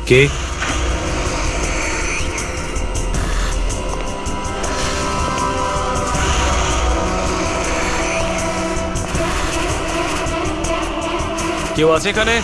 কে? কেউ আছে এখানে?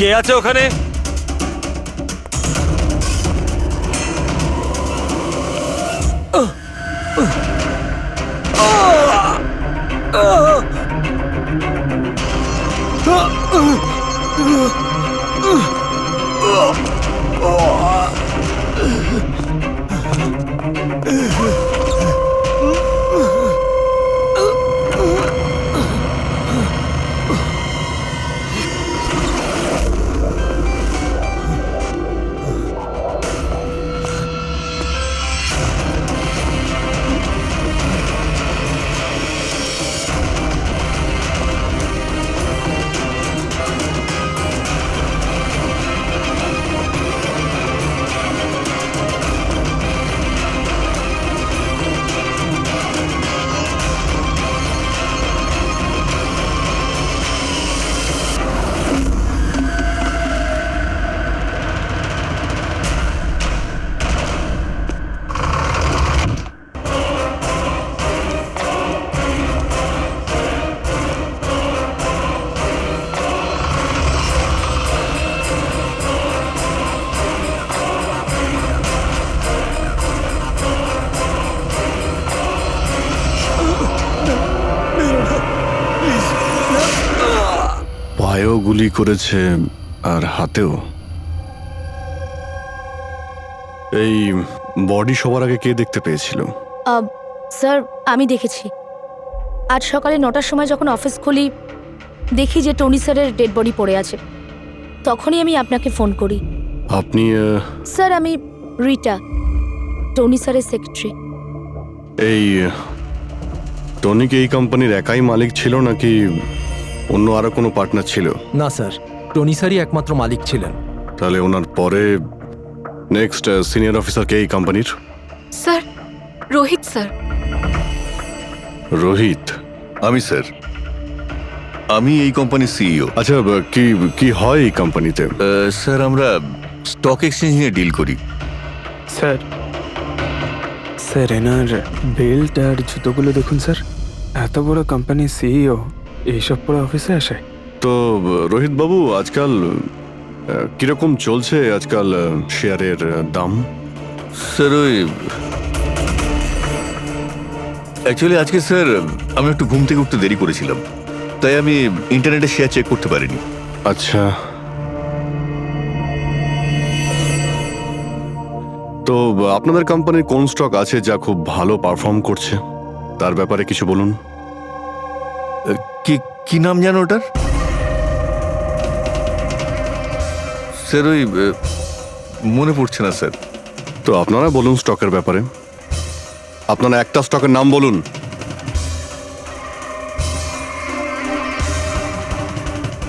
কে আছে ওখানে? পায়েও গুলি করেছে আর হাতেও। এই বডি সবার আগে কে দেখতে পেয়েছিল? স্যার, আমি দেখেছি। আজ সকালে 9টার সময় যখন অফিস খুলি, দেখি যে টনি স্যারের ডেড বডি পড়ে আছে। তখনই আমি আপনাকে ফোন করি। আপনি স্যার, আমি রিটা, টনি স্যারের সেক্রেটারি। এই টনি কি এই কোম্পানির একাই মালিক ছিল নাকি অন্য আরো কোনো পার্টনার ছিল? না স্যার, টনি স্যারই একমাত্র মালিক ছিলেন। তাহলে ওনার পরে নেক্সট সিনিয়র অফিসার কে এই কোম্পানির? Sir, Rohit sir. রোহিত? আমি স্যার, আমি এই কোম্পানির সিইও। আচ্ছা, কি কি হয় এই কোম্পানিতে? স্যার, আমরা স্টক এক্সচেঞ্জ নিয়ে ডিল করি। স্যার, স্যার এনার বেল্ট আর জুতোগুলো দেখুন স্যার। এত বড় কোম্পানির সিইও এইসব পরে অফিসে আসে? তো রোহিত বাবু, আজকাল কিরকম চলছে আজকাল শেয়ারের দাম? স্যার, ওই অ্যাকচুয়ালি আজকে স্যার আমি একটু ঘুম থেকে উঠতে দেরি করেছিলাম, তাই আমি ইন্টারনেটে শেয়ার চেক করতে পারিনি। আচ্ছা, তো আপনাদের কোম্পানির কোন স্টক আছে যা খুব ভালো পারফর্ম করছে? তার ব্যাপারে কিছু বলুন। কি কি নাম জানো ওটার? স্যার, ওই মনে পড়ছে না স্যার। তো আপনারা বলুন স্টকের ব্যাপারে। আপনারা একটা স্টকের নাম বলুন।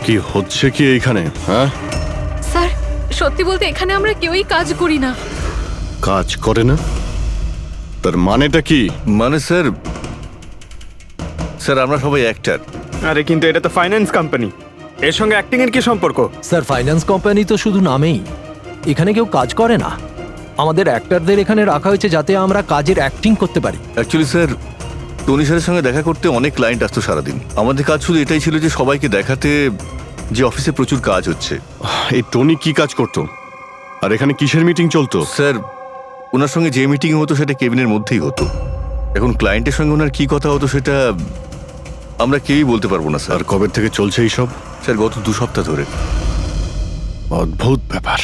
কি হচ্ছে কি এইখানে? হ্যাঁ, স্যার, সত্যি বলতে এখানে আমরা কেউই কাজ করি না। কাজ করে না? তার মানেটা কি? মানে স্যার, স্যার আমরা সবাই অ্যাক্টার। আরে কিন্তু এটা তো ফাইন্যান্স কোম্পানি, এর সঙ্গে অ্যাক্টিং এর কি সম্পর্ক? স্যার, ফাইন্যান্স কোম্পানি তো শুধু নামেই, এখানে কেউ কাজ করে না। আমাদের অ্যাক্টরদের এখানে রাখা হয়েছে যাতে আমরা কাজের অ্যাক্টিং করতে পারি। অ্যাকচুয়ালি স্যার, টনি স্যারের সঙ্গে দেখা করতে অনেক ক্লায়েন্ট আসতো সারাদিন। আমাদের কাজ শুধু এটাই ছিল যে সবাইকে দেখাতে যে অফিসে প্রচুর কাজ হচ্ছে। এই টনি কি কাজ করতো আর এখানে কিসের মিটিং চলতো? স্যার, ওনার সঙ্গে যে মিটিং হতো সেটা কেবিনের মধ্যেই হতো। এখন ক্লায়েন্টের সঙ্গে ওনার কি কথা হতো সেটা আমরা কেউই বলতে পারবো না স্যার। আর কবে থেকে চলছে এইসব? স্যার, গত 2 সপ্তাহ ধরে। অদ্ভুত ব্যাপার।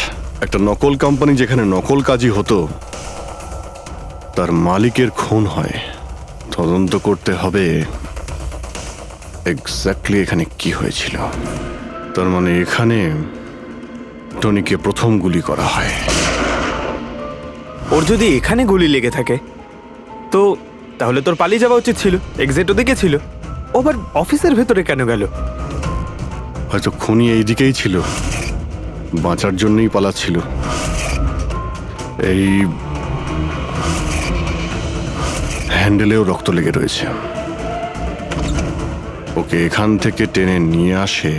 একটা নকল কোম্পানি যেখানে নকল কাজই হতো, তার মালিকের খুন হয়। তদন্ত করতে হবে। এক্স্যাক্টলি এখানে কি হয়েছিল। তার মানে এখানে টনিকে প্রথম গুলি করা হয়। ওর যদি এখানে গুলি লেগে থাকে তো তাহলে তোর পালিয়ে যাওয়া উচিত ছিল, এক্সিট ওদিকে ছিল। ও আবার অফিসের ভেতরে কেন গেল? হয়তো খুনি এইদিকেই ছিল, বাঁচার জন্যই পালাচ্ছিল। এই হ্যান্ডেলেও রক্ত লেগে রয়েছে। ওকে এখান থেকে টেনে নিয়ে আসে,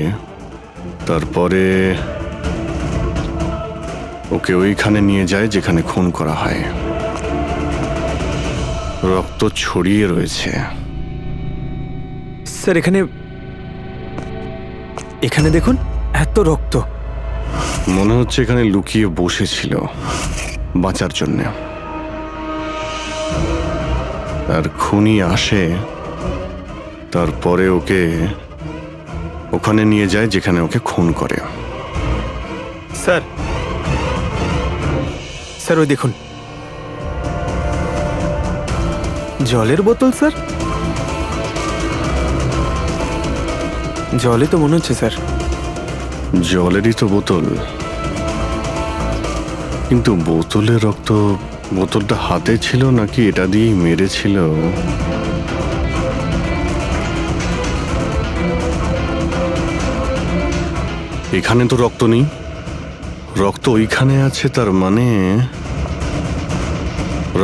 তারপরে ওকে ওইখানে নিয়ে যায় যেখানে খুন করা হয়। রক্ত ছড়িয়ে রয়েছে। স্যার এখানে দেখুন, এত রক্ত। মনে হচ্ছে এখানে লুকিয়ে বসেছিল বাঁচার জন্য। আর খুনি আসে, তারপরে ওকে ওখানে নিয়ে যায় যেখানে ওকে খুন করে। স্যার স্যার ওই দেখুন, জলের বোতল। স্যার জলে তো মনে হচ্ছে স্যার। জলেরই তো বোতল, কিন্তু বোতলের রক্ত, বোতলটা হাতে ছিল নাকি এটা দিয়েই মেরেছিল? এখানে তো রক্ত নেই, রক্ত ওইখানে আছে। তার মানে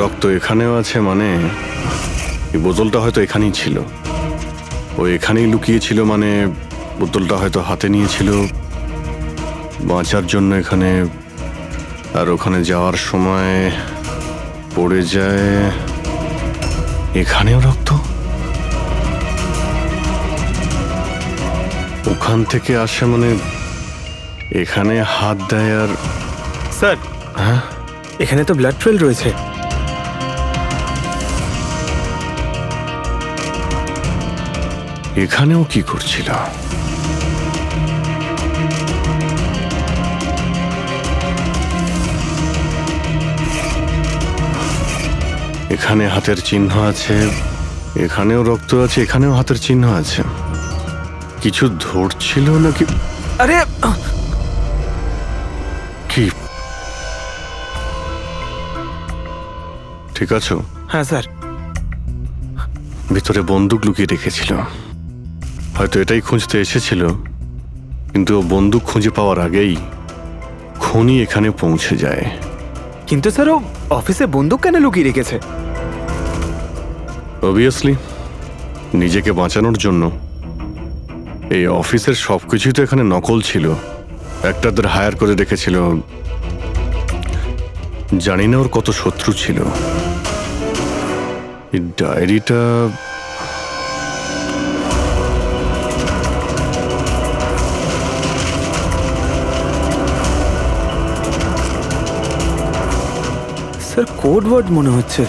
রক্ত এখানেও আছে, মানে এই বোতলটা হয়তো এখানেই ছিল। ও এখানেই লুকিয়েছিল, মানে বোতলটা হয়তো হাতে নিয়েছিল বাঁচার জন্য এখানে, আর ওখানে যাওয়ার সময় পড়ে যায়। এখানেও রক্ত, ওখান থেকে আসে, মানে এখানে হাত দেয়। আর স্যার হ্যাঁ, এখানে তো ব্লাড ট্রেল রয়েছে। এখানেও কি করছিল? এখানে হাতের চিহ্ন আছে, এখানেও রক্ত আছে, এখানেও হাতের চিহ্ন আছে। কিছু ধরছিল নাকি? আরে কি ঠিক আছো? হ্যাঁ স্যার। ভিতরে বন্দুক লুকিয়ে রেখেছিল, হয়তো এটাই খুঁজতে এসেছিল। কিন্তু ও বন্দুক খুঁজে পাওয়ার আগেই খুনি এখানে পৌঁছে যায়। কিন্তু স্যার ও অফিসে বন্দুক কেন লুকিয়ে রেখেছে? অবভিয়াসলি নিজেকে বাঁচানোর জন্য। এই অফিসের সবকিছুই তো এখানে নকল ছিল, একটাদের হায়ার করে রেখেছিল। জানি না ওর কত শত্রু ছিল। এই ডায়েরিটা স্যার কোড ওয়ার্ড মনে হচ্ছে।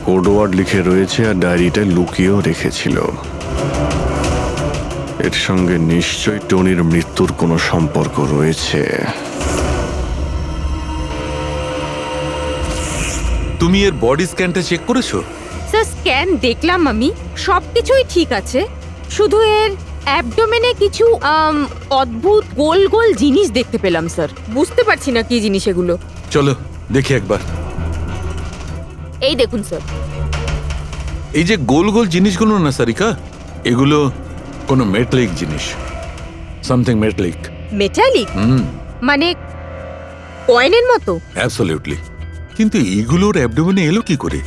কোড ওয়ার্ড লিখে রয়েছে, আর ডায়েরিটা লুকিয়েও রেখেছিল। এর সঙ্গে নিশ্চয়ই টনির মৃত্যুর কোনো সম্পর্ক রয়েছে। তুমি এর বডি স্ক্যানটা চেক করেছো? স্যার স্ক্যান দেখলাম আমি, সবকিছুই ঠিক আছে, শুধু এর অ্যাবডোমেনে কিছু অদ্ভুত গোল গোল জিনিস দেখতে পেলাম স্যার। বুঝতে পারছি না কি জিনিস এগুলো। চলো দেখি একবার। এই দেখুন স্যার। এই যে গোল গোল জিনিসগুলো না সারিকা, এগুলো কোনো মেটালিক জিনিস, সামথিং মেটালিক। মেটালিক? মানে কয়েনের মতো? অ্যাবসলিউটলি। কিন্তু এইগুলোর অ্যাবডোমেনে এলো কি করে?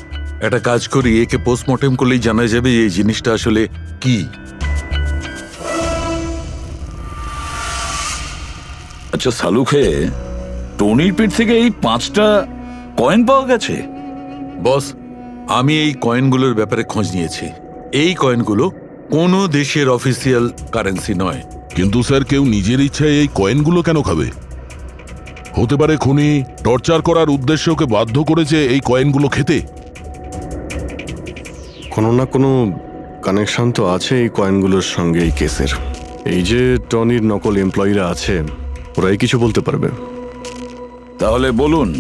একটা কাজ করি, একে পোস্টমর্টেম করলেই জানা যাবে এই জিনিসটা আসলে কি। আচ্ছা সালুখে, টনির পিঠ থেকে এই 5টা কয়েন পাওয়া গেছে? বস, আমি এই কয়েনগুলোর ব্যাপারে খোঁজ নিয়েছি। এই কয়েনগুলো কোনো দেশের অফিসিয়াল কারেন্সি নয়। কিন্তু স্যার, কেউ নিজের ইচ্ছায় এই কয়েনগুলো কেন খাবে? হতে পারে খুনি টর্চার করার উদ্দেশ্যে ওকে বাধ্য করেছে এই কয়েনগুলো খেতে। কোনো না কোনো কানেকশন তো আছে এই কয়েনগুলোর সঙ্গে এই কেসের। এই যে টনির নকল এমপ্লয়িরা আছে, ওরাই কিছু বলতে পারবে। তাহলে বলুন,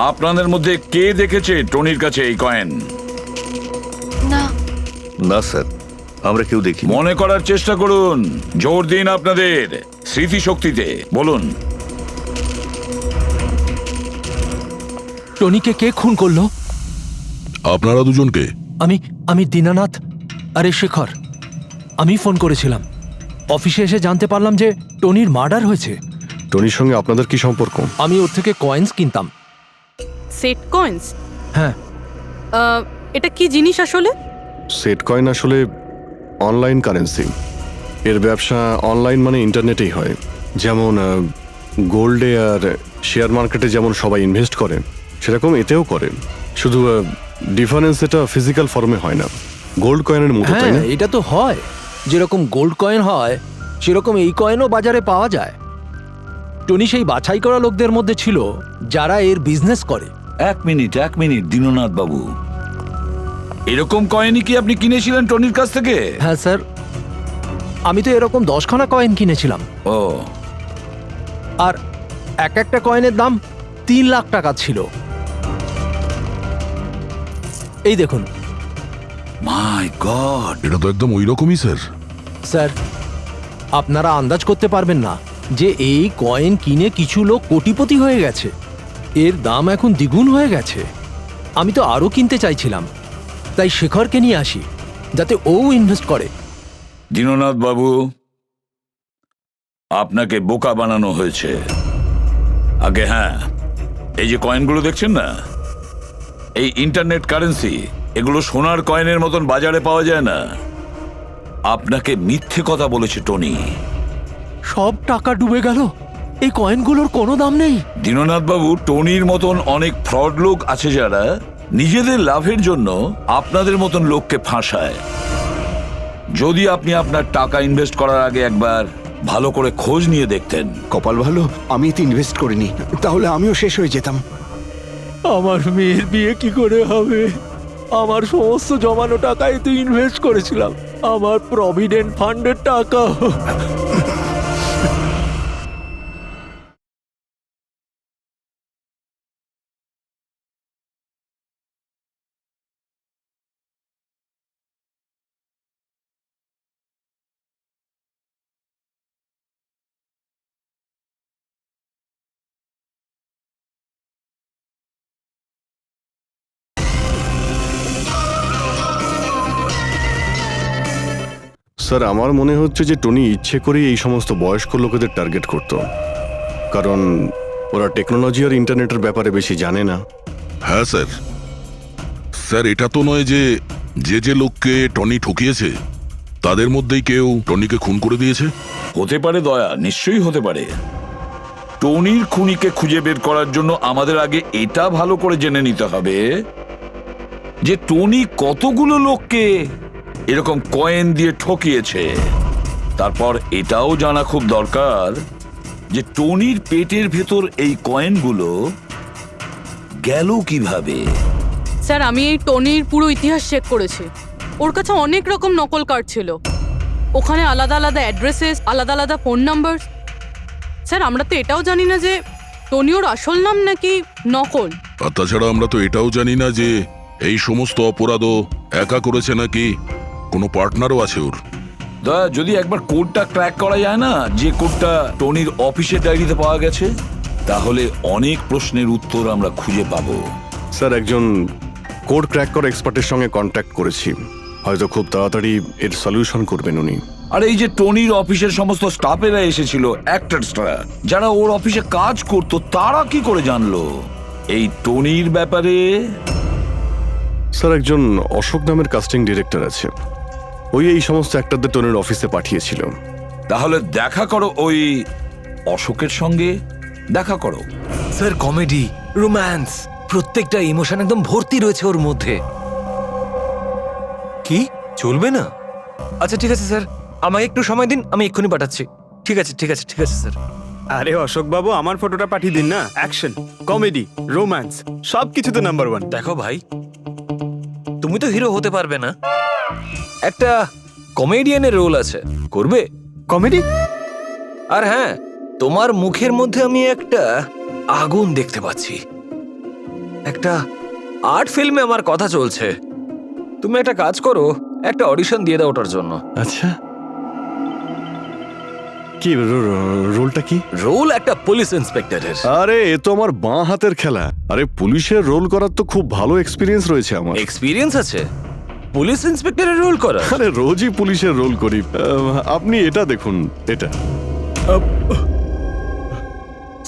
আপনাদের মধ্যে কে দেখেছে টনির কাছে এই কয়েন? না, না স্যার, আমরা কেউ দেখি। মনে করার চেষ্টা করুন, জোর দিন আপনাদের স্মৃতিশক্তিতে। বলুন, টনিকে কে খুন করলো? আপনারা দুজনকে? আমি দীনানাথ, আরে শেখর। আমি ফোন করেছিলাম। অফিসে এসে জানতে পারলাম যে টনির মার্ডার হয়েছে। টনির সঙ্গে আপনাদের কি সম্পর্ক? আমি ওর থেকে কয়েন্স কিনতাম। Set coins? হ্যাঁ। এটা কি জিনিস আসলে? সেট কয়েন আসলে অনলাইন কারেন্সি। এর ব্যবসা অনলাইন মানে ইন্টারনেটেই হয়। যেমন গোল্ডে আর শেয়ার মার্কেটে যেমন সবাই ইনভেস্ট করে, সেরকম এতেও করে। শুধু ডিফারেন্স এটা ফিজিক্যাল ফর্মে হয় না, গোল্ড কয়েনের মতো, তাই না? হ্যাঁ, এটা তো হয়। যেরকম গোল্ড কয়েন হয় সেরকম এই কয়েনও বাজারে পাওয়া যায়। টনি সেই বাছাই করা লোকদের মধ্যে ছিল যারা এর বিজনেস করে। এক মিনিট দীননাথ বাবু, এরকম কয়েনই কি আপনি কিনেছিলেন টনির কাছ থেকে? হ্যাঁ স্যার, আমি তো এরকম 10খানা কয়েন কিনেছিলাম। ও, আর এক একটা কয়েনের দাম 3 লাখ টাকা ছিল। এই দেখুন। মাই গড! এটা তো একদম ওই রকমই স্যার। স্যার, আপনারা আন্দাজ করতে পারবেন না যে এই কয়েন কিনে কিছু লোক কোটিপতি হয়ে গেছে। এর দাম এখন দ্বিগুণ হয়ে গেছে। আমি তো আরও কিনতে চাইছিলাম, তাই শেখরকে নিয়ে আসি যাতে ও ইনভেস্ট করে। দীননাথ বাবু, আপনাকে বোকা বানানো হয়েছে। আগে হ্যাঁ, এই যে কয়েনগুলো দেখছেন না, এই ইন্টারনেট কারেন্সি, এগুলো সোনার কয়েনের মতন বাজারে পাওয়া যায় না। আপনাকে মিথ্যে কথা বলেছে টনি। সব টাকা ডুবে গেল, এই কয়েনগুলোর কোনো দাম নেই। দীননাথ বাবু, টনির মতন অনেক ফ্রড লোক আছে যারা নিজেদের লাভের জন্য আপনাদের মতন লোককে ফাঁসায়। যদি আপনি আপনার টাকা ইনভেস্ট করার আগে একবার ভালো করে খোঁজ নিয়ে দেখতেন। কপাল ভালো আমি এতে ইনভেস্ট করিনি, তাহলে আমিও শেষ হয়ে যেতাম। আমার মেয়ের বিয়ে কি করে হবে? আমার সমস্ত জমানো টাকা এতে ইনভেস্ট করেছিলাম, আমার প্রভিডেন্ট ফান্ডের টাকা। স্যার, আমার মনে হচ্ছে যে টনি ইচ্ছে করেই এই সমস্ত বয়স্ক লোকেদের টার্গেট করত, কারণ ওরা টেকনোলজি আর ইন্টারনেটের ব্যাপারে বেশি জানে না। হ্যাঁ স্যার। স্যার, এটা তো নয় যে যে লোককে টনি ঠকিয়েছে তাদের মধ্যেই কেউ টনিকে খুন করে দিয়েছে। হতে পারে দয়া, নিশ্চয়ই হতে পারে। টনির খুনিকে খুঁজে বের করার জন্য আমাদের আগে এটা ভালো করে জেনে নিতে হবে যে টনি কতগুলো লোককে এরকম কয়েন দিয়ে ঠকিয়েছে। তারপর এটাও জানা খুব দরকার যে টনির পেটের ভেতর এই কয়েনগুলো গেল কিভাবে। স্যার, আমি এই টনির পুরো ইতিহাস চেক করেছি। ওর কাছে অনেক রকম নকল কার্ড ছিল, ওখানে আলাদা আলাদা অ্যাড্রেসেস, আলাদা আলাদা ফোন নাম্বার। স্যার, আমরা তো এটাও জানি না যে টনি ওর আসল নাম নাকি নকল। আর তাছাড়া আমরা তো এটাও জানি না যে এই সমস্ত অপরাধও একা করেছে নাকি কোনো পার্টনারও আছে ওর। দয়া, যদি একবার কোডটা ক্র্যাক করা যায় না, যে কোডটা টনির অফিসের ডায়েরিতে পাওয়া গেছে, তাহলে অনেক প্রশ্নের উত্তর আমরা খুঁজে পাবো। স্যার, একজন কোড ক্র্যাক করা এক্সপার্টের সঙ্গে কন্ট্যাক্ট করেছি, হয়তো খুব তাড়াতাড়ি এর সলিউশন করবেন উনি। আর এই যে টনির অফিসের সমস্ত স্টাফেরা এসেছিল, অ্যাক্টরসরা যারা ওর অফিসে কাজ করতো, তারা কি করে জানলো এই টনির ব্যাপারে? স্যার, একজন অশোক নামের কাস্টিং ডিরেক্টর আছে, ওই এই সমস্ত অ্যাক্টরদের টনির অফিসে পাঠিয়েছিল। তাহলে দেখা করো ওই অশোকের সঙ্গে, দেখা করো। স্যার, কমেডি, রোম্যান্স, প্রত্যেকটা ইমোশন একদম ভর্তি রয়েছে ওর মধ্যে। কি চলবে না? আচ্ছা ঠিক আছে স্যার, আমাকে একটু সময় দিন, আমি এক্ষুনি পাঠাচ্ছি। ঠিক আছে ঠিক আছে ঠিক আছে স্যার। আরে অশোক বাবু, আমার ফটোটা পাঠিয়ে দিন না। অ্যাকশন, কমেডি, রোম্যান্স সব কিছুতে নাম্বার 1। দেখো ভাই, তুমি তো হিরো হতে পারবে না, একটা কমেডিয়ানের রোল আছে, করবে? কমেডি? আর হ্যাঁ, তোমার মুখের মধ্যে আমি একটা আগুন দেখতে পাচ্ছি। একটা আর্ট ফিল্মে আমার কথা চলছে। তুমি একটা কাজ করো, একটা অডিশন দিয়ে দাও ওটার জন্য। আচ্ছা, কি রোলটা কি? রোল একটা পুলিশ ইন্সপেক্টরের। আরে এ তো আমার বাঁ হাতের খেলা। আরে পুলিশের রোল করার তো খুব ভালো এক্সপিরিয়েন্স রয়েছে আমার। এক্সপিরিয়েন্স আছে পুলিশ ইন্সপেক্টরের রোল করা? আরে রোজই পুলিশের রোল করি। আপনি এটা দেখুন, এটা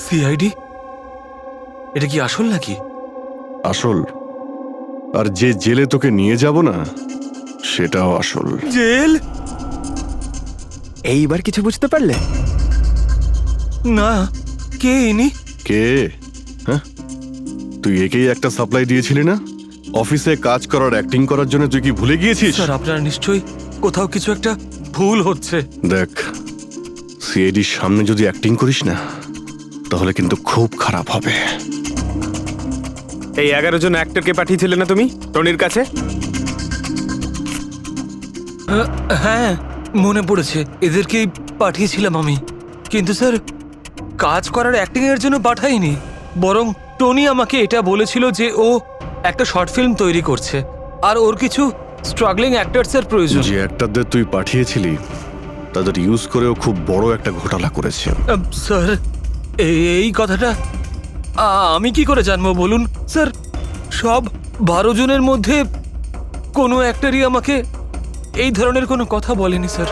সিআইডি? এটা কি আসল নাকি? আসল। আর যে জেলে তোকে নিয়ে যাব না, সেটাও আসল। জেল? এইবার কিছু বুঝতে পারলে? না, কে ইনি? কে? হ্যাঁ, তুই একেই একটা সাপ্লাই দিয়েছিলি না অফিসে কাজ করার, অ্যাক্টিং করার জন্য? তুই কি ভুলে গিয়েছিস? স্যার, আপনার নিশ্চয়ই কোথাও কিছু একটা ভুল হচ্ছে। দেখ, সিআইডির সামনে যদি অ্যাক্টিং করিস না, তাহলে কিন্তু খুব খারাপ হবে। এই 11 জন অ্যাক্টরকে পাঠিয়েছিলে না তুমি টনির কাছে? হ্যাঁ, মনে পড়েছে, এদেরকেই পাঠিয়েছিলাম আমি। কিন্তু স্যার, কাজ করার অ্যাক্টিং এর জন্য পাঠাইনি, বরং টনি আমাকে এটা বলেছিল যে ও একটা শর্ট ফিল্ম তৈরি করছে আর ওর কিছু স্ট্রাগলিং অ্যাক্টরসের প্রয়োজন। যে অ্যাক্টরদের তুই পাঠিয়েছিলি, তাদের ইউজ করেও খুব বড় একটা ঘোটালা করেছে। স্যার, এই কথাটা আমি কি করে জানবো বলুন স্যার? সব 12 জনের মধ্যে কোনো অ্যাক্টরই আমাকে এই ধরনের কোনো কথা বলেনি স্যার।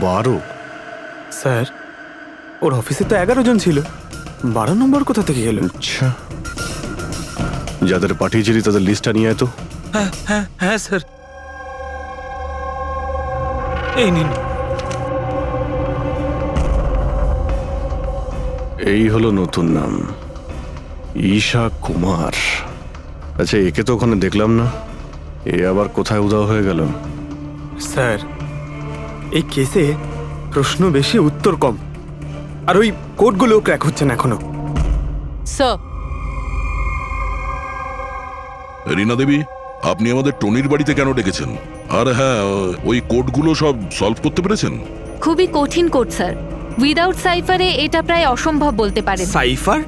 12? স্যার, ওর অফিসে তো 11 জন ছিল, 12 নম্বর কোথা থেকে গেল? আচ্ছা, যাদের পাঠিয়েছিলি তাদের লিস্টটা নিয়ে আয় তো। হ্যাঁ হ্যাঁ হ্যাঁ স্যার, এই নিন। এই হলো নতুন নাম, ঈশা কুমার। আচ্ছা, একে তো ওখানে দেখলাম না, এ আবার কোথায় উধাও হয়ে গেল? স্যার, এই কেসে প্রশ্ন বেশি উত্তর কম, আর ওই কোডগুলো ক্র্যাক হচ্ছে না এখনো। স্যার, রীনা দেবী, আপনি আমাদের টনির বাড়িতে কেন ডেকেছেন? আর হ্যাঁ, ওই কোডগুলো সব সলভ করতে পেরেছেন? খুবই কঠিন কোড স্যার। উইদাউট সাইফারে এটা প্রায় অসম্ভব বলতে পারেন। সাইফার?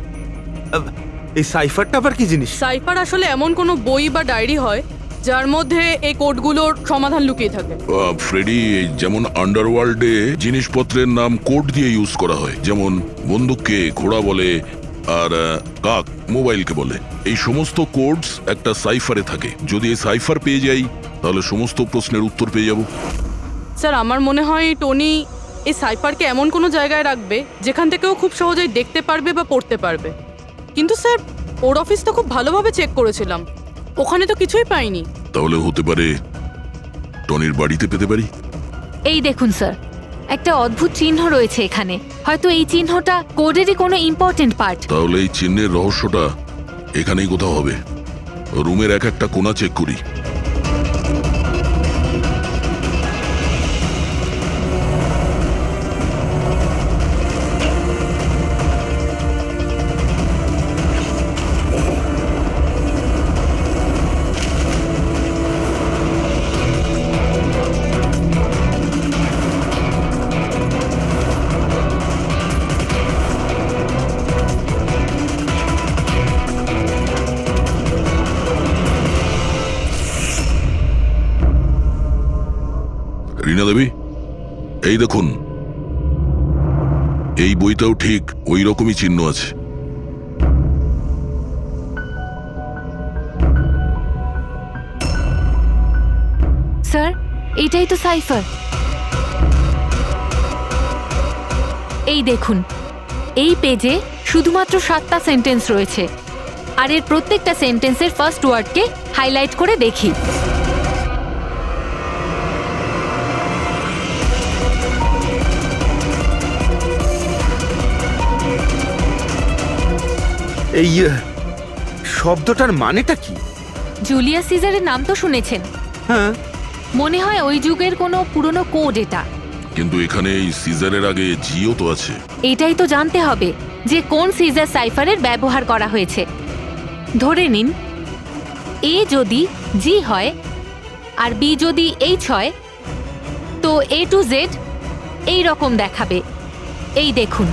এই সাইফারটা আবার কি জিনিস? সাইফার আসলে এমন কোনো বই বা ডায়েরি হয় যার মধ্যে এই কোডগুলোর সমাধান লুকিয়ে থাকে। ফ্রেডি, যেমন আন্ডারওয়ার্ল্ডে জিনিসপত্রের নাম কোড দিয়ে ইউজ করা হয়, যেমন বন্দুককে ঘোড়া বলে আর কাক মোবাইলকে বলে। এই সমস্ত কোডস একটা সাইফারে থাকে। যদি এই সাইফার পেয়ে যাই, তাহলে সমস্ত প্রশ্নের উত্তর পেয়ে যাব। স্যার, আমার মনে হয় টনি এই সাইফারকে এমন কোনো জায়গায় রাখবে যেখান থেকেও খুব সহজেই দেখতে পারবে বা পড়তে পারবে। কিন্তু স্যার, ওর অফিস তো খুব ভালোভাবে চেক করেছিলাম, ওখানে তো কিছুই পাইনি। তাহলে হতে পারে টনির বাড়িতে পেতে পারি। এই দেখুন স্যার, একটা অদ্ভুত চিহ্ন রয়েছে এখানে। হয়তো এই চিহ্নটা কোডেরই কোনো ইম্পর্টেন্ট পার্ট। তাহলে এই চিহ্নের রহস্যটা এখানেই কোথাও হবে। রুমের এক একটা কোণা চেক করি। রীনা দেবী, এই দেখুন, এই বইটাও ঠিক ওই রকমই চিহ্ন আছে। স্যার, এটাই তো সাইফার। এই দেখুন, এই পেজে শুধুমাত্র 7টা সেন্টেন্স রয়েছে, আর এর প্রত্যেকটা সেন্টেন্সের ফার্স্ট ওয়ার্ডকে হাইলাইট করে দেখি। এই শব্দটার মানেটা কি? জুলিয়াস সিজারের নাম তো শুনেছেন? হ্যাঁ, মনে হয় ওই যুগের কোনো পুরনো কোড এটা। কিন্তু এখানে এই সিজারের আগে জিও তো আছে। এটাই তো জানতে হবে যে কোন সিজার সাইফারের ব্যবহার করা হয়েছে। ধরে নিন, এ যদি জি হয় আর বি যদি এইচ হয়, তো এ টু জেড এই রকম দেখাবে। এই দেখুন,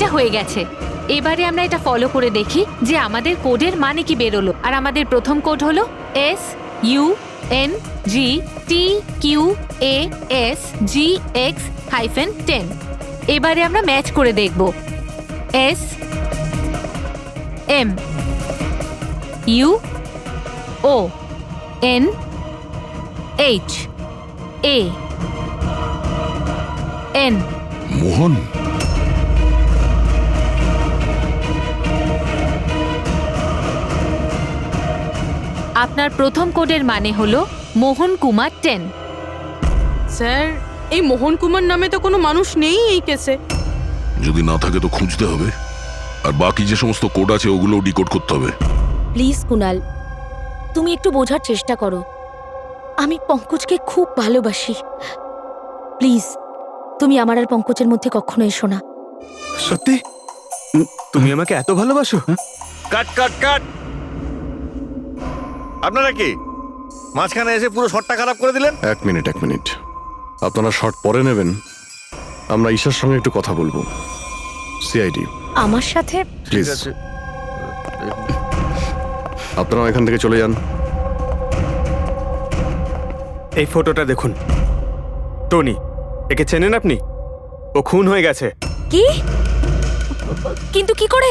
এটা হয়ে গেছে। এবারে আমরা এটা ফলো করে দেখি যে আমাদের কোডের মানে কি বেরোলো। আর আমাদের প্রথম কোড হলো SUNGTQAS-GX-10। এবারে আমরা ম্যাচ করে দেখব। SMUONHAN। মোহন, আপনার প্রথম কোডের মানে হলো মোহন কুমার 10। স্যার, এই মোহন কুমার নামে তো কোনো মানুষ নেই এই কেসে। যদি না থাকে তো খুঁজতে হবে, আর বাকি যে সমস্ত কোড আছে ওগুলো ডিকোড করতে হবে। প্লিজ কুনাল, তুমি একটু বোঝার চেষ্টা করো। আমি পঙ্কজকে খুব ভালোবাসি। প্লিজ, তুমি আমার আর পঙ্কজের মধ্যে কখনো এসো না। সত্যি তুমি আমাকে এত ভালোবাসো? কাট কাট কাট! আপনারা কি মাঝখানে এসে পুরো শটটা খারাপ করে দিলেন? এক মিনিট, আপনারা শর্ট পরে নেবেন, আমরা ঈশার সঙ্গে একটু কথা বলবো। সিআইডি আমার সাথে? প্লিজ আপনারা এখান থেকে চলে যান। এই ফটোটা দেখুন। টনি, একে চেনেন আপনি? ও খুন হয়ে গেছে। কি? কিন্তু কি করে?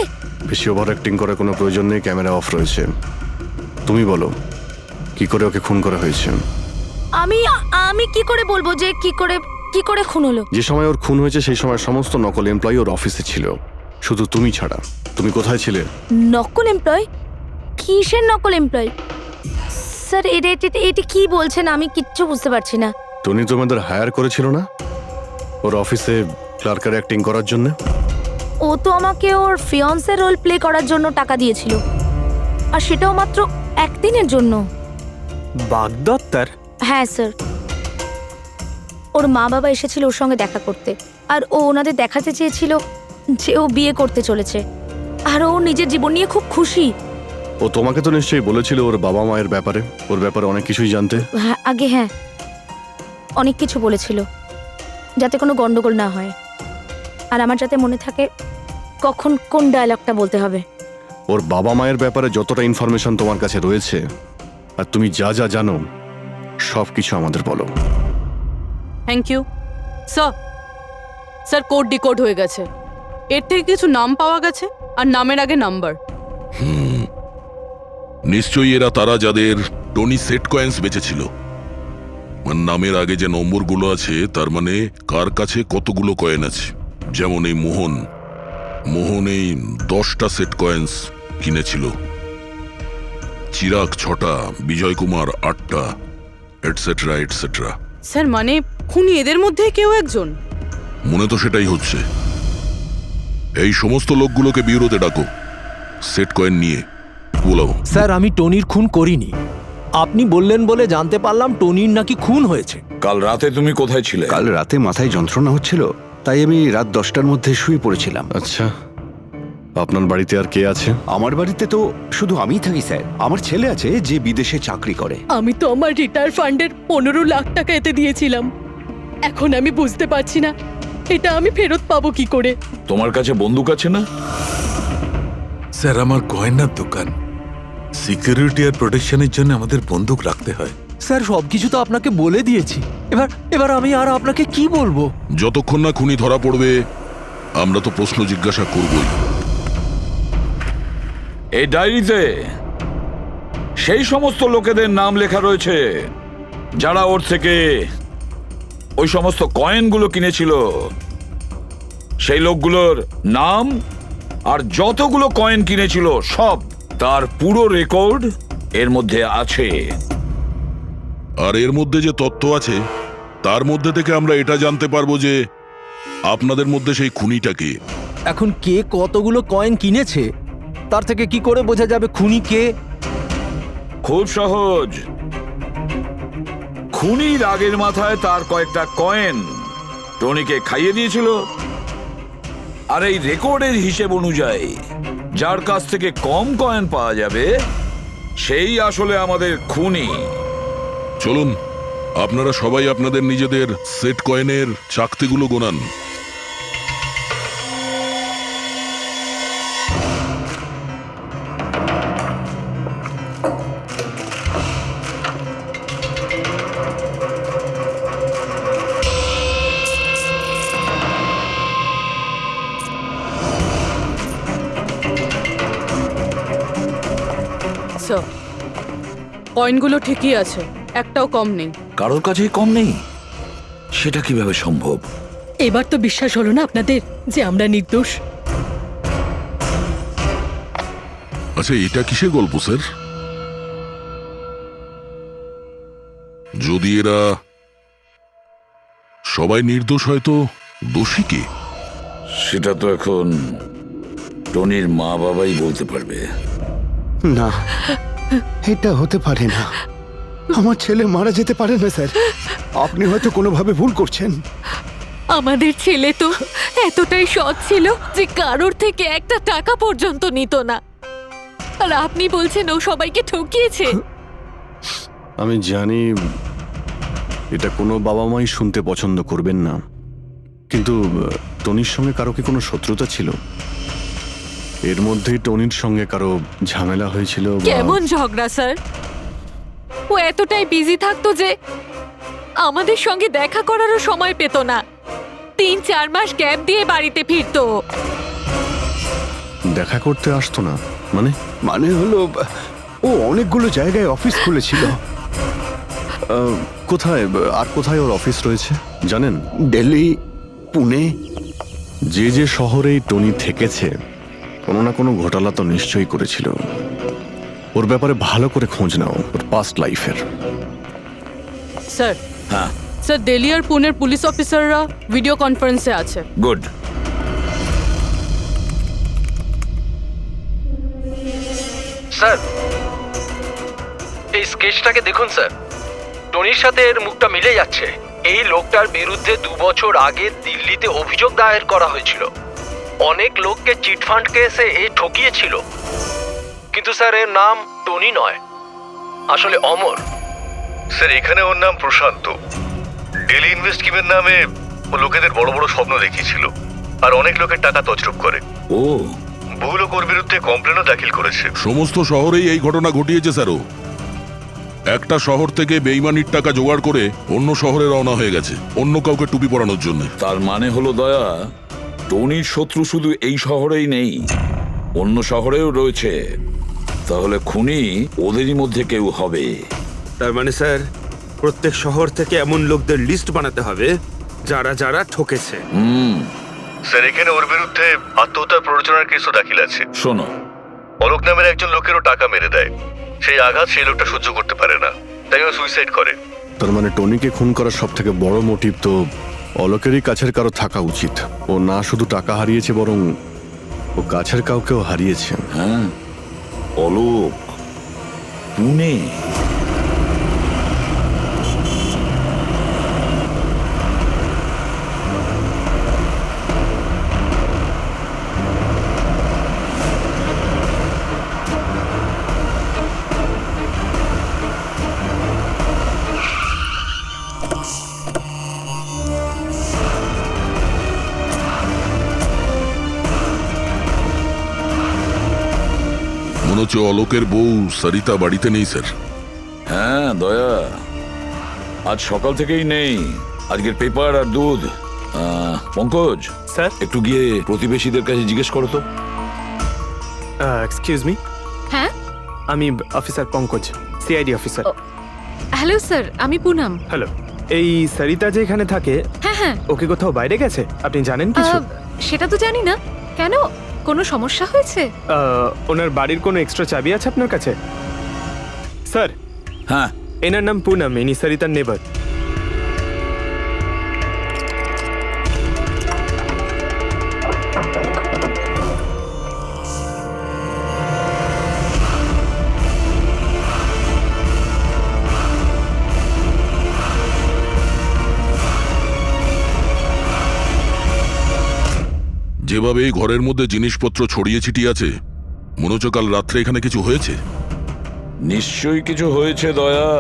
বেশি ওভার অ্যাক্টিং করার কোনো প্রয়োজন নেই, ক্যামেরা অফ রয়েছে। তুমি বলো কি করে ওকে খুন করা হয়েছে? আমি কি করে বলবো যে কি করে খুন হলো? যে সময় ওর খুন হয়েছে সেই সময় সমস্ত নকল এমপ্লয়ি ওর অফিসে ছিল, শুধু তুমি ছাড়া। তুমি কোথায় ছিলে? নকল এমপ্লয়? কিসের নকল এমপ্লয়? স্যার, এটা কি বলছেন? আমি কিচ্ছু বুঝতে পারছি না। টনি তোমাদের হায়ার করেছিল না ওর অফিসে ক্লার্কের অ্যাক্টিং করার জন্য? ও তো আমাকে ওর ফিয়ান্সের রোল প্লে করার জন্য টাকা দিয়েছিল, আর সেটাও মাত্র একদিনের জন্য। বাগদত্তার? হ্যাঁ স্যার, ওর মা বাবা এসেছিল ওর সঙ্গে দেখা করতে, আর ও ওনাদের দেখাতে চেয়েছিল যে ও বিয়ে করতে চলেছে, আর ও নিজের জীবন নিয়ে খুব খুশি। ও তোমাকে তো নিশ্চয়ই বলেছিল ওর বাবা মায়ের ব্যাপারে, ওর ব্যাপারে অনেক কিছুই জানতে। হ্যাঁ, হ্যাঁ, অনেক কিছু বলেছিল, যাতে কোনো গন্ডগোল না হয়, আর আমার যাতে মনে থাকে কখন কোন ডায়লগটা বলতে হবে। ওর বাবা মায়ের ব্যাপারে যতটা ইনফরমেশন তোমার কাছে রয়েছে আর তুমি যা যা জানো সব কিছু আমাদের বলো। Thank you sir. Sir, code decode হয়ে গেছে। এর থেকে কিছু নাম পাওয়া গেছে, আর নামের আগে নাম্বার। নিশ্চয়ই এরা তারা যাদের টনি সেট কয়েন্স বেঁচেছিল। নামের আগে যে নম্বরগুলো আছে তার মানে কার কাছে কতগুলো কয়েন আছে। যেমন এই মোহন এই 10টা সেট কয়েন্স কিনেছিল, চিরাগ 6টা, বিজয় কুমার 8টা, এটসেট্রা এটসেট্রা। স্যার, মানে খুনি এদের মধ্যে কেউ একজন? মনে তো সেটাই হচ্ছে। এই সমস্ত লোকগুলোকে বিউরোতে ডাকো, সেট কয়েন নিয়ে বলাও। স্যার, আমি টনির খুন করিনি। আপনি বললেন বলে জানতে পারলাম টনির নাকি খুন হয়েছে। কাল রাতে তুমি কোথায় ছিলে? কাল রাতে মাথায় যন্ত্রণা হচ্ছিল, তাই আমি রাত 10টার মধ্যে শুয়ে পড়েছিলাম। আচ্ছা, আপনার বাড়িতে আর কে আছে? আমার বাড়িতে তো শুধু আমিই থাকি স্যার। আমার ছেলে আছে যে বিদেশে চাকরি করে। আমি তো আমার রিটায়ার ফান্ডের 15 লাখ টাকা এতে দিয়েছিলাম। এখন আমি বুঝতে পারছি না এটা আমি ফেরত পাবো কি করে। তোমার কাছে বন্দুক আছে না? স্যার, আমার গয়নার দোকান, সিকিউরিটি আর প্রোটেকশনের জন্য আমাদের বন্দুক রাখতে হয়। স্যার, সবকিছু তো আপনাকে বলে দিয়েছি। এবার আমি আর আপনাকে কি বলবো? যতক্ষণ না খুনি ধরা পড়বে আমরা তো প্রশ্ন জিজ্ঞাসা করবই। এই ডায়েরিতে সেই সমস্ত লোকেদের নাম লেখা রয়েছে যারা ওর থেকে ওই সমস্ত কয়েনগুলো কিনেছিল। সেই লোকগুলোর নাম আর যতগুলো কয়েন কিনেছিল সব, তার পুরো রেকর্ড এর মধ্যে আছে। আর এর মধ্যে যে তথ্য আছে তার মধ্যে থেকে আমরা এটা জানতে পারবো যে আপনাদের মধ্যে সেই খুনিটা কে। এখন কে কতগুলো কয়েন কিনেছে তার থেকে কি করে বোঝা যাবে খুনি কে? খুব সহজ। খুনি রাগের মাথায় তার কয়েকটা কয়েন টনিকে খাইয়ে দিয়েছিল, আর এই রেকর্ডের হিসেব অনুযায়ী যার কাছ থেকে কম কয়েন পাওয়া যাবে সেই আসলে আমাদের খুনি। চলুন আপনারা সবাই আপনাদের নিজেদের সেট কয়েনের চাকতিগুলো গোনান। কয়েনগুলো ঠিকই আছে, একটাও কম নেই। কারোর কাছেই কম নেই, সেটা কিভাবে সম্ভব? এবার তো বিশ্বাস হলো না আপনাদের যে আমরা নির্দোষ? আচ্ছা, এটা কিসের গল্প স্যার? যদি এরা সবাই নির্দোষ হয় তো দোষী কে? সেটা তো এখন টনির মা বাবাই বলতে পারবে। না, এটা হতে পারে না। আমার ছেলে মারা যেতে পারে না স্যার। আপনি হয়তো কোনোভাবে ভুল করছেন। আমাদের ছেলে তো এতটাই সৎ ছিল যে কারোর থেকে একটা টাকা পর্যন্ত নিত না, আর আপনি বলছেন ও সবাইকে ঠকিয়েছে। আমি জানি এটা কোনো বাবা মাই শুনতে পছন্দ করবেন না, কিন্তু টনির সঙ্গে কারো কি কোনো শত্রুতা ছিল? এর মধ্যেই টনির সঙ্গে কারো ঝামেলা হয়েছিল বা- কেমন ঝগড়া স্যার? ও এতটাই বিজি থাকতো যে আমাদের সঙ্গে দেখা করারও সময় পেত না। 3-4 মাস গ্যাপ দিয়ে বাড়িতে ফিরতো। দেখা করতে আসতো না মানে? মানে হলো ও অনেকগুলো জায়গায় অফিস খুলেছিল। কোথায় আর কোথায় ওর অফিস রয়েছে জানেন? দিল্লি, পুনে। যে যে শহরেই টনি থেকেছে কোনো না কোনো ঘোটালা তো নিশ্চয়ই করেছিল। ওর ব্যাপারে ভালো করে খোঁজ নাও, ওর পাস্ট লাইফের। স্যার, হ্যাঁ, স্যার দিল্লি আর পুনের পুলিশ অফিসাররা ভিডিও কনফারেন্সে আছে। গুড। স্যার, এই স্কেচটাকে দেখুন স্যার, টনির সাথে এর মুখটা মিলে যাচ্ছে। এই লোকটার বিরুদ্ধে 2 বছর আগে দিল্লিতে অভিযোগ দায়ের করা হয়েছিল। অনেক লোককে চিটফান্ড কেসে এ ঠকিয়েছিল, কিন্তু স্যার এর নাম টনি নয়, আসলে অমর। স্যার, এখানে ওর নাম প্রশান্ত। ডেলি ইনভেস্ট স্কিমের নামে ও লোকেদের বড় বড় স্বপ্ন দেখিয়েছিল আর অনেক লোকের টাকা তছরূপ করে। ও, বহু লোক ওর বিরুদ্ধে কমপ্লেনও দাখিল করেছে। সমস্ত শহরেই এই ঘটনা ঘটিয়েছে স্যারও। একটা শহর থেকে বেইমানির টাকা জোগাড় করে অন্য শহরে রওনা হয়ে গেছে অন্য কাউকে টুপি পরানোর জন্য। তার মানে হলো দয়া, টনির শত্রু শুধু এই শহরেই নেই, অন্য শহরেও রয়েছে। তাহলে খুনি ওদেরই মধ্যে কেউ হবে। তার মানে স্যার প্রত্যেক শহর থেকে এমন লোকদের লিস্ট বানাতে হবে যারা যারা ঠকেছে। স্যার, এখানে ওর বিরুদ্ধে আত্মহত্যার প্ররোচনার কেসও দাখিল আছে। শোনো, অলোক নামের একজন লোকেরও টাকা মেরে দেয়। সেই আঘাত সেই লোকটা সহ্য করতে পারে না, তাই ও সুইসাইড করে। তার মানে টনিকে খুন করার সব থেকে বড় মোটিভ তো অলোকেরই কাছের কারো থাকা উচিত। ও না শুধু টাকা হারিয়েছে, বরং ও কাছের কাউকেও হারিয়েছে। হ্যাঁ, অলোক, পুনে। মনে হচ্ছে অলোকের বউ সরিতা বাড়িতে নেই স্যার। হ্যাঁ দয়া, আজ সকাল থেকেই নেই। আজকের পেপার আর দুধ। পঙ্কজ স্যার, একটু গিয়ে প্রতিবেশীদের কাছে জিজ্ঞেস করো তো। Excuse me. হ্যাঁ, আমি officer Pankaj, CID officer. Hello sir, আমি পুনম। হ্যালো। এই সরিতা যে এখানে থাকে, হ্যাঁ হ্যাঁ, ওকে কোথাও বাইরে গেছে? আপনি জানেন কিছু? সেটা তো জানি না। কেন, কোনো সমস্যা হয়েছে? ওনার বাড়ির কোনো এক্সট্রা চাবি আছে আপনার কাছে? স্যার, হ্যাঁ, এনার নাম পুনম, ইনি সরিতার নেবার। যেভাবে এই ঘরের মধ্যে জিনিসপত্র ছড়িয়ে ছিটিয়ে আছে, মনে হচ্ছে কাল রাত্রে এখানে কিছু হয়েছে। নিশ্চয়ই কিছু হয়েছে দয়া,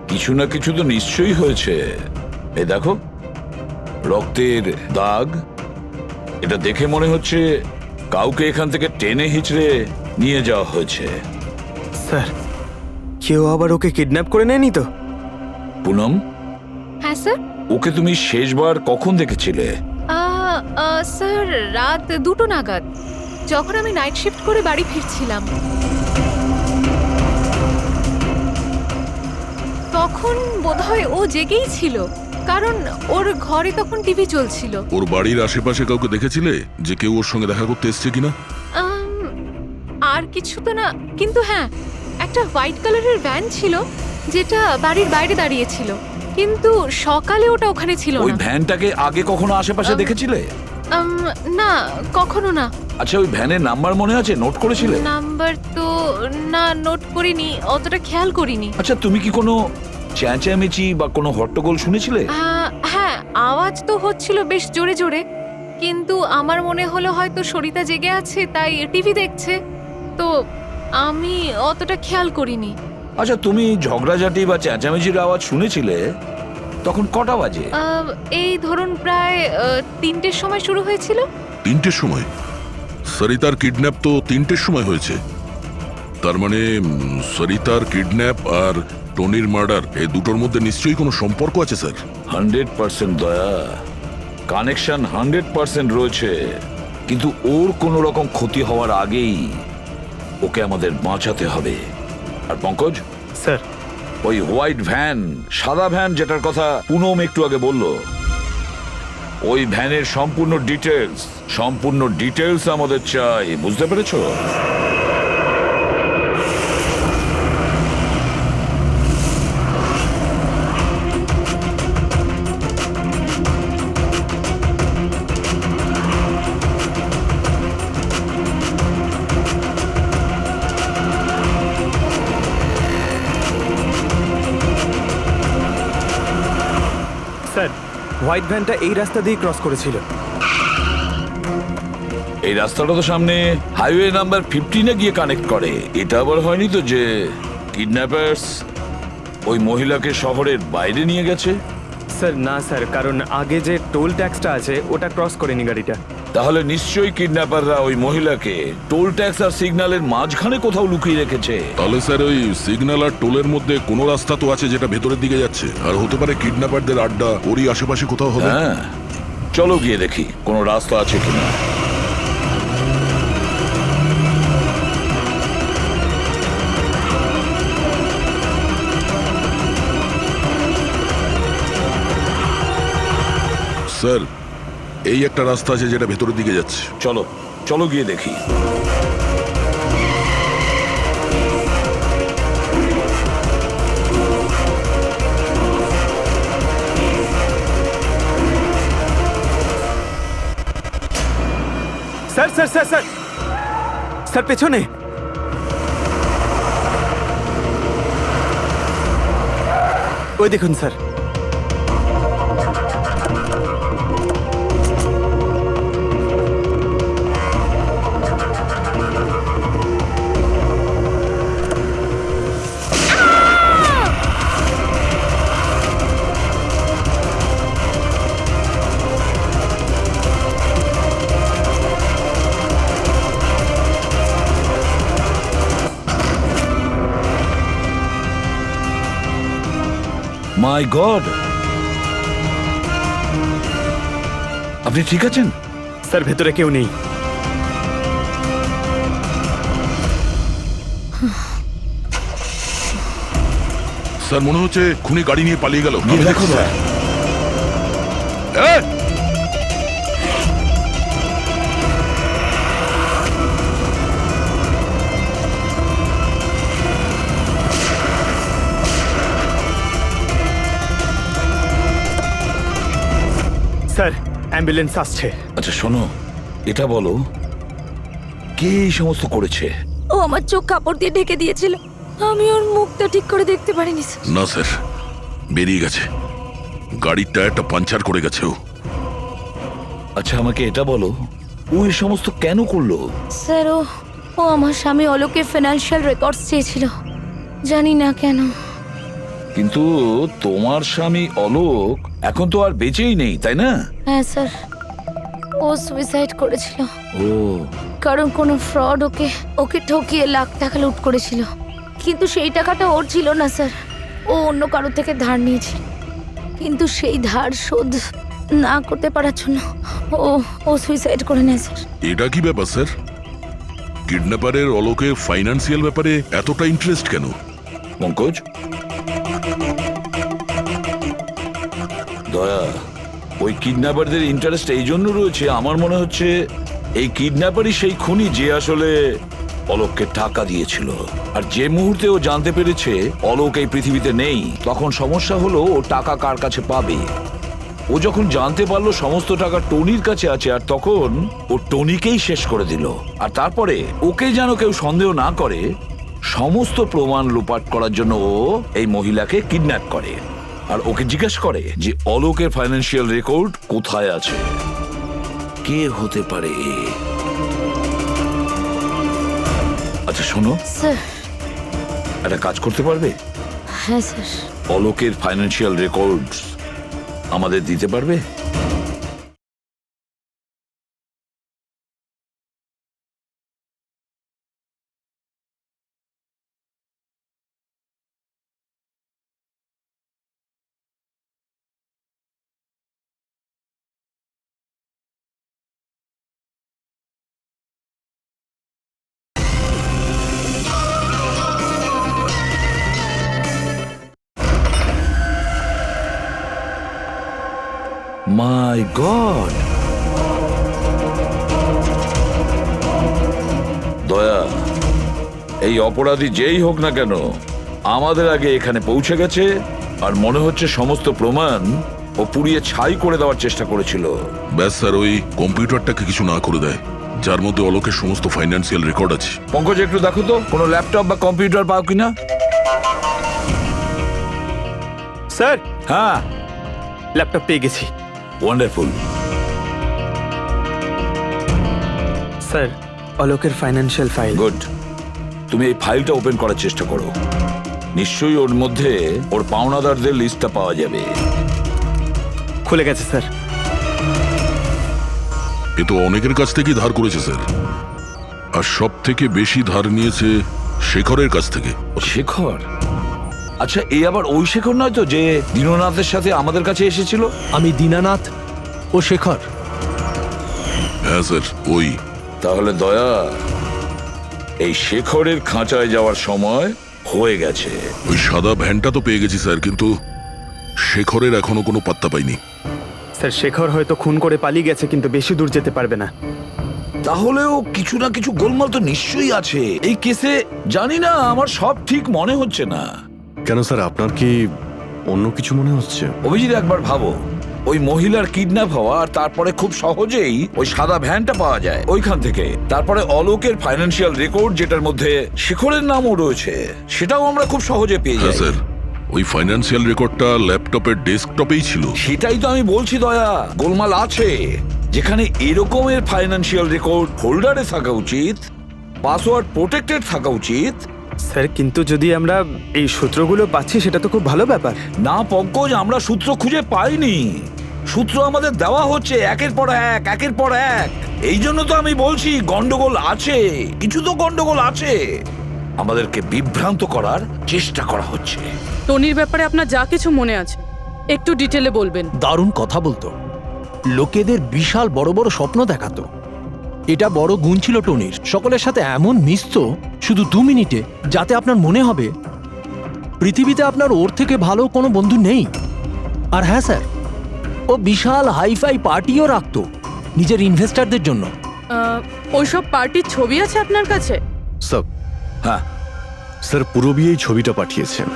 কিছু না কিছু তো নিশ্চয়ই হয়েছে। এই দেখো, রক্তের দাগ। এটা দেখে মনে হচ্ছে কাউকে এখান থেকে টেনে হিচড়ে নিয়ে যাওয়া হয়েছে। স্যার, কেউ আবার ওকে কিডন্যাপ করে নেয়নি তো? পুনম, হ্যাঁ স্যার। ওকে তুমি শেষবার কখন দেখেছিলে? স্যার, রাত 2টো নাগাদ, যখন আমি নাইট শিফট করে বাড়ি ফিরছিলাম। হয় ও জেগেই ছিল, কারণ ওর ঘরে তখন টিভি চলছিল। ওর বাড়ির আশেপাশে কাউকে দেখেছিলে যে কেউ ওর সঙ্গে দেখা করতে এসছে কিনা? আর কিছু তো না, কিন্তু হ্যাঁ, একটা হোয়াইট কালারের ভ্যান ছিল যেটা বাড়ির বাইরে দাঁড়িয়েছিল, কিন্তু সকালে ওটা ওখানে ছিল ওই না। ভ্যানটাকে আগে কখনো আশেপাশে দেখেছিলে? না, কখনো না। আচ্ছা, ওই ভ্যানের নাম্বার মনে আছে? নোট করেছিলে? নাম্বার তো না, নোট করিনি, অতটা খেয়াল করিনি। আচ্ছা, তুমি কি কোনো চেঁচামেচি বা কোনো হট্টগোল শুনেছিলে? হ্যাঁ, আওয়াজ তো হচ্ছিল বেশ জোরে জোরে, কিন্তু আমার মনে হলো হয়তো সরিতা জেগে আছে তাই টিভি দেখছে, তো আমি অতটা খেয়াল করিনি। আচ্ছা, তুমি ঝগড়াঝাটি বা চেঁচামেচির আওয়াজ শুনেছিলে তখন কটা বাজে? এই ধরুন প্রায় 3টের সময় শুরু হয়েছিল। 3টের সময়? সরিতার কিডন্যাপ তো 3টের সময় হয়েছে। তার মানে সরিতার কিডন্যাপ আর টনির মার্ডার এই দুটোর মধ্যে নিশ্চয়ই কোনো সম্পর্ক আছে স্যার। 100% দয়া, কানেকশন 100% রয়েছে, কিন্তু ওর কোনো রকম ক্ষতি হওয়ার আগেই ওকে আমাদের বাঁচাতে হবে। আর পঙ্কজ স্যার, ওই হোয়াইট ভ্যান, সাদা ভ্যান যেটার কথা পুনম একটু আগে বলল, ওই ভ্যানের সম্পূর্ণ ডিটেলস আমাদের চাই, বুঝতে পেরেছো? স্যার, হোয়াইট ভ্যানটা এই রাস্তা দিয়ে ক্রস করেছিল। এই রাস্তাটা তো সামনে হাইওয়ে নাম্বার 15-এ গিয়ে কানেক্ট করে। এটা আবার হয়নি তো যে কিডন্যাপার্স ওই মহিলাকে শহরের বাইরে নিয়ে গেছে? স্যার না স্যার, কারণ আগে যে টোল ট্যাক্সটা আছে ওটা ক্রস করেনি গাড়িটা। তাহলে নিশ্চয়ই কিডন্যাপাররা ওই মহিলাকে টোল ট্যাক্স আর সিগন্যালের মাঝখানে কোথাও লুকিয়ে রেখেছে। তাহলে স্যার ওই সিগন্যাল আর টোলের মধ্যে কোনো রাস্তা তো আছে যেটা ভেতরের দিকে যাচ্ছে, আর হতে পারে কিডন্যাপারদের আড্ডা ওরই আশেপাশে কোথাও হবে। হ্যাঁ, চলো গিয়ে দেখি কোনো রাস্তা আছে কিনা। স্যার, এই একটা রাস্তা আছে যেটা ভেতরের দিকে যাচ্ছে। চলো চলো গিয়ে দেখি। Sir sir sir sir sir, পেছনে। ওই দেখুন স্যার। মাই গড, আপনি ঠিক আছেন? স্যার, ভেতরে কেউ নেই। স্যার, মনে হচ্ছে খুনি গাড়ি নিয়ে পালিয়ে গেল। গিয়ে দেখো না। স্যার, অ্যাম্বুলেন্স আসছে। আচ্ছা শোনো, এটা বলো কে এই সমস্ত করেছে? ও আমার চোখ কাপড় দিয়ে ঢেকে দিয়েছিল, আমি ওর মুখটা ঠিক করে দেখতে পারিনি স্যার। না স্যার, বেরিয়ে গেছে, গাড়ির টায়ারটা পাঞ্চার করে গেছে ও। আচ্ছা আমাকে এটা বলো, ও এই সমস্ত কেন করলো? স্যার, ও আমার স্বামী অলোকের ফিনান্সিয়াল রেকর্ডস চেয়েছিল, জানি না কেন। কিন্তু তোমার স্বামী অলোক এখন তো আর বেঁচেই নেই, তাই না? হ্যাঁ স্যার, ও সুইসাইড করেছিল, ও কারণ কোনো ফ্রড ওকে ঠকিয়ে লাখ টাকা লুট করেছিল, কিন্তু সেই টাকাটা ওর ছিল না স্যার, ও অন্য কারোর থেকে ধার নিয়েছিল, কিন্তু সেই ধার শোধ না করতে পারার জন্য ও সুইসাইড করে নেয় স্যার। এটা কি ব্যাপার স্যার? কিডন্যাপারের অলোকের ফাইন্যান্সিয়াল ব্যাপারে এতটা ইন্টারেস্ট কেন? পঙ্কজ, দয়া, ওই কিডন্যাপারদের ইন্টারেস্ট এই জন্য রয়েছে, আমার মনে হচ্ছে এই কিডন্যাপারই সেই খুনি যে আসলে অলোককে টাকা দিয়েছিল। আর যে মুহূর্তে ও জানতে পেরেছে অলোক এই পৃথিবীতে নেই, তখন সমস্যা হলো ও টাকা কার কাছে পাবে। ও যখন জানতে পারলো সমস্ত টাকা টনির কাছে আছে, আর তখন ও টনিকেই শেষ করে দিল। আর তারপরে ওকে যেন কেউ সন্দেহ না করে, সমস্ত প্রমাণ লোপাট করার জন্য ও এই মহিলাকে কিডন্যাপ করে আর ওকে জিজ্ঞেস করে যে অলোকের ফাইন্যান্সিয়াল রেকর্ড কোথায় আছে। কে হতে পারে? আচ্ছা শোনো, স্যার। একটা কাজ করতে পারবে? হ্যাঁ স্যার। অলোকের ফাইন্যান্সিয়াল রেকর্ডস আমাদের দিতে পারবে? মাই গড! দয়া, এই অপরাধী যেই হোক না কেন আমাদের আগে এখানে পৌঁছে গেছে, আর মনে হচ্ছে সমস্ত প্রমাণ ও পুড়িয়ে ছাই করে দেওয়ার চেষ্টা করেছিল। ব্যাস স্যার, ওই কম্পিউটারটাকে কিছু না করে দেয় যার মধ্যে অলোকের সমস্ত ফাইন্যান্সিয়াল রেকর্ড আছে। পঙ্কজ, একটু দেখো তো কোনো ল্যাপটপ বা কম্পিউটার পাও কিনা। স্যার, হ্যাঁ, ল্যাপটপ পেয়ে গেছি। ওয়ান্ডারফুল। স্যার, অলোকের ফাইন্যান্সিয়াল ফাইল। গুড। তুমি এই ফাইলটা ওপেন করার চেষ্টা করো, নিশ্চয়ই ওর মধ্যে ওর পাওনাদারদের লিস্টটা পাওয়া যাবে। খুলে গেছে স্যার। এ তো অনেকের কাছ থেকেই ধার করেছে স্যার, আর সব থেকে বেশি ধার নিয়েছে শেখরের কাছ থেকে। শেখর? আচ্ছা, এই আবার ওই শেখর নয় তো যে দীননাথের সাথে আমাদের কাছে এসেছিল? আমি দীনানাথ ও শেখর। হ্যাঁ স্যার, ওই। তাহলে দয়া, এই শেখরের খাঁচায় যাওয়ার সময় হয়ে গেছে। ওই সাদা ভ্যানটা তো পেয়ে গেছি স্যার, কিন্তু শেখরের এখনো কোনো পাত্তা পাইনি। স্যার, শেখর হয়তো খুন করে পালিয়ে গেছে, কিন্তু বেশি দূর যেতে পারবে না। তাহলেও কিছু না কিছু গোলমাল তো নিশ্চয়ই আছে এই কেসে। জানি না, আমার সব ঠিক মনে হচ্ছে না। কেন স্যার, আপনার কি অন্য কিছু মনে হচ্ছে? অভিজিৎ, একবার ভাবো, ওই মহিলার কিডন্যাপ হওয়া, আর তারপরে খুব সহজেই ওই সাদা ভ্যানটা পাওয়া যায় ওইখান থেকে। তারপরে অলোকের ফাইন্যান্সিয়াল রেকর্ড, যেটার মধ্যে শেখরের নামও রয়েছে, সেটাও আমরা খুব সহজে পেয়ে হ্যাঁ যাই। স্যার, ওই ফাইন্যান্সিয়াল রেকর্ডটা ল্যাপটপের ডেস্কটপেই ছিল। সেটাই তো আমি বলছি দয়া, গোলমাল আছে। যেখানে এরকমের ফাইন্যান্সিয়াল রেকর্ড হোল্ডারে থাকা উচিত, পাসওয়ার্ড প্রোটেক্টেড থাকা উচিত। স্যার, কিন্তু যদি আমরা এই সূত্রগুলো পাচ্ছি সেটা তো খুব ভালো ব্যাপার। না পঙ্কজ, আমরা সূত্র খুঁজে পাইনি। সূত্র আমাদের দেওয়া হচ্ছে একের পর এক, একের পর এক। এই জন্য তো আমি বলছি গন্ডগোল আছে, কিছু তো গন্ডগোল আছে। আমাদেরকে বিভ্রান্ত করার চেষ্টা করা হচ্ছে। টনির ব্যাপারে আপনার যা কিছু মনে আছে একটু ডিটেলে বলবেন। দারুণ কথা বলতো, লোকেদের বিশাল বড় বড় স্বপ্ন দেখাতো। এটা বড় গুণ ছিল টনির, সকলের সাথে এমন মিশতো শুধু 2 মিনিটে, যাতে আপনার মনে হবে পৃথিবীতে আপনার ওর থেকে ভালো কোনো বন্ধু নেই। আর হ্যাঁ স্যার, ও বিশাল হাইফাই পার্টিও রাখতো নিজের ইনভেস্টারদের জন্য। ওইসব পার্টির ছবি আছে আপনার কাছে? স্যার, হ্যাঁ স্যার, পুরবী এই ছবিটা পাঠিয়েছেন,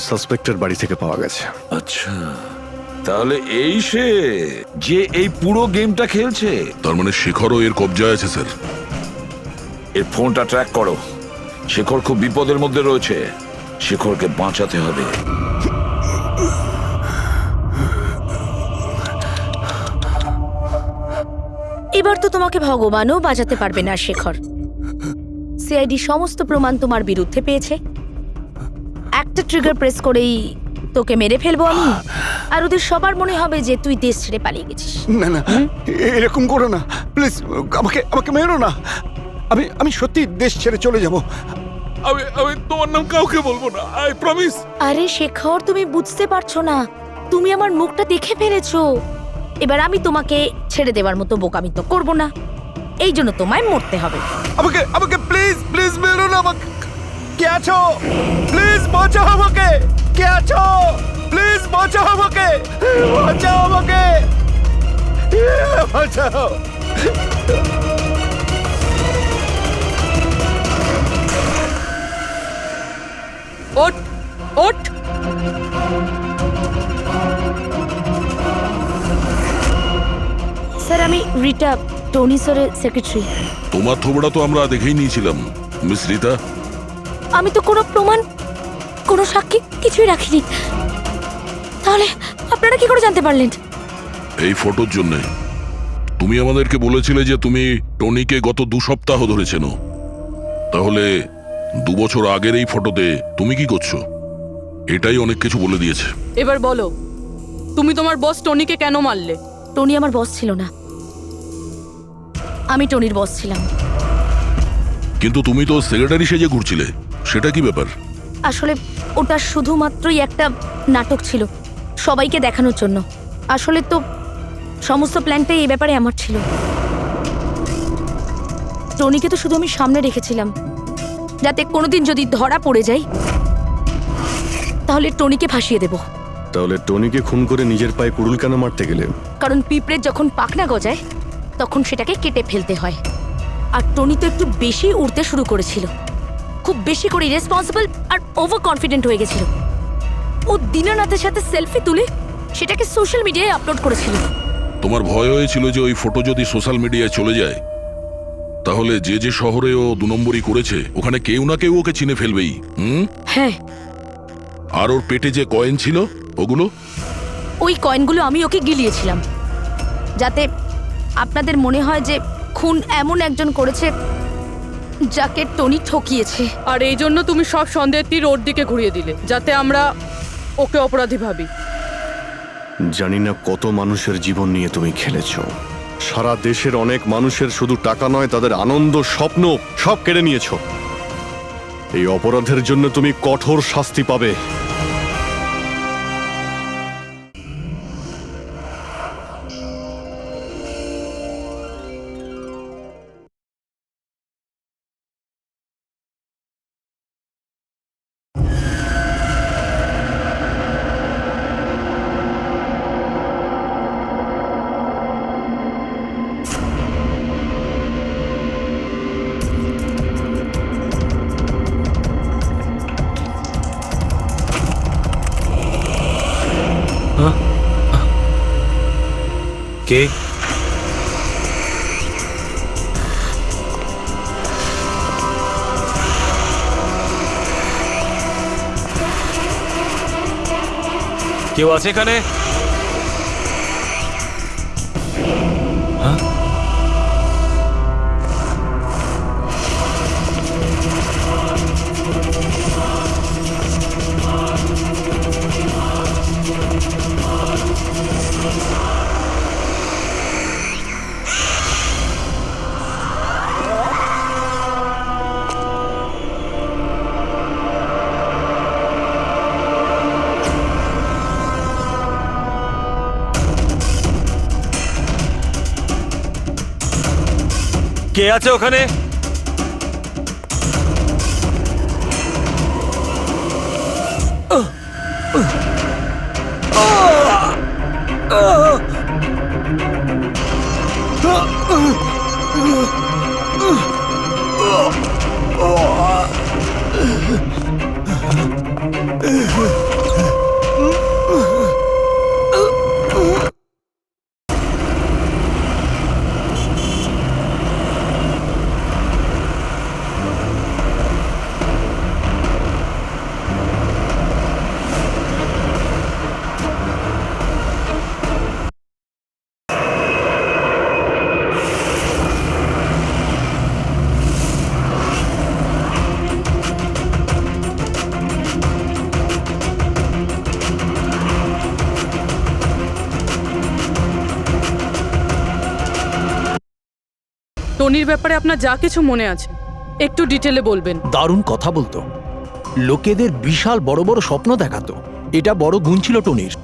সাসপেক্টের বাড়ি থেকে পাওয়া গেছে। আচ্ছা, তাহলে এই সে যে এই পুরো গেমটা খেলছে। তার মানে শেখরও এর কবজায় আছে স্যার। এর ফোনটা ট্র্যাক করো। শেখর খুব বিপদের মধ্যে রয়েছে, শেখরকে বাঁচাতে হবে। এবার তো তোমাকে ভগবানও বাঁচাতে পারবে না শেখর। সিআইডি সমস্ত প্রমাণ তোমার বিরুদ্ধে পেয়েছে। একটা ট্রিগার প্রেস করেই তোকে মেরে ফেলবো আমি, আর ওদের সবার মনে হবে যে তুই দেশ ছেড়ে পালিয়ে গেছিস। না না, এরকম করো না প্লিজ, আমাকে আমাকে মেরো না। আমি সত্যি দেশ ছেড়ে চলে যাব। আমি তোমার নাম কাউকে বলবো না, আই প্রমিস। আরে শেখর, তুমি বুঝতে পারছো না, তুমি আমার মুখটা দেখে ফেলেছো। এবার আমি তোমাকে ছেড়ে দেওয়ার মতো বোকামি তো করবো না, এই জন্য তোমায় মরতে হবে। আমাকে আমাকে প্লিজ প্লিজ মেরো না। আমাকে কে আছো? প্লিজ বাঁচাও আমাকে। কে আছো? প্লিজ বাঁচাও। বাঁচাও আমাকে, বাঁচাও আমাকে, বাঁচাও। ওঠ ওঠ। স্যার আমি রিটা, টনি স্যারের সেক্রেটারি। তোমার থোবড়া তো আমরা দেখেই নিয়েছিলাম মিস রীতা। আমি তো কোনো প্রমাণ, কোনো সাক্ষী কিছুই রাখিনি, তাহলে আপনারা কি করে জানতে পারলেন? এই ফটোর জন্য তুমি আমাদেরকে বলেছিলে যে তুমি টনিকে গত 2 সপ্তাহ ধরে চেনো, তাহলে 2 বছর আগের এই ফটোতে তুমি কি করছো? এটাই অনেক কিছু বলে দিয়েছে। এবার বলো, তুমি তোমার বস টনিকে কেন মারলে? টনি আমার বস ছিল না, আমি টনির বস ছিলাম। কিন্তু তুমি তো সেক্রেটারি সেজে ঘুরছিলে, সেটা কি ব্যাপার? আসলে ওটা শুধুমাত্রই একটা নাটক ছিল, সবাইকে দেখানোর জন্য। আসলে তো সমস্ত প্ল্যানটাই এই ব্যাপারে আমার ছিল। টনিকে তো শুধু আমি সামনে রেখেছিলাম, যাতে কোনোদিন যদি ধরা পড়ে যাই তাহলে টনিকে ফাঁসিয়ে দেব। তাহলে টনিকে খুন করে নিজের পায়ে কুড়ুল কেন মারতে গেলে? কারণ পিঁপড়ের যখন পাখনা গজায় তখন সেটাকে কেটে ফেলতে হয়। আর টনি তো একটু বেশি উড়তে শুরু করেছিল, খুব বেশি করে ইরেসপন্সিবল আর ওভার কনফিডেন্ট হয়ে গেছিল। ও দীনানাথের সাথে সেলফি তুলে সেটাকে সোশ্যাল মিডিয়ায় আপলোড করেছিল। তোমার ভয় হয়েছিল যে ওই ফটো যদি সোশ্যাল মিডিয়ায় চলে যায় তাহলে যে যে শহরে ও 2 নম্বরই করেছে ওখানে কেউ না কেউ ওকে চিনে ফেলবেই। হ্যাঁ, আর ওর পেটে যে কয়েন ছিল ওগুলো? ওই কয়েনগুলো আমি ওকে গিলিয়েছিলাম, যাতে আপনাদের মনে হয় যে খুন এমন একজন করেছে যাকে টনি ঠকিয়েছে। আর এই জন্য তুমি সব সন্দেহের তীর ওর দিকে ঘুরিয়ে দিলে, যাতে আমরা ওকে অপরাধী ভাবি। জানি না কত মানুষের জীবন নিয়ে তুমি খেলেছো। সারা দেশের অনেক মানুষের শুধু টাকা নয়, তাদের আনন্দ, স্বপ্ন সব কেড়ে নিয়েছো। এই অপরাধের জন্য তুমি কঠোর শাস্তি পাবে। কে? কেউ আছে এখানে? হ্যাঁ? কে আছে ওখানে? টনির ব্যাপারে আপনার যা কিছু মনে আছে একটু ডিটেলে বলবেন। দারুণ কথা বলতো, লোকেদের বিশাল বড় বড় স্বপ্ন দেখাতো, এটা বড় গুণ ছিল টনির।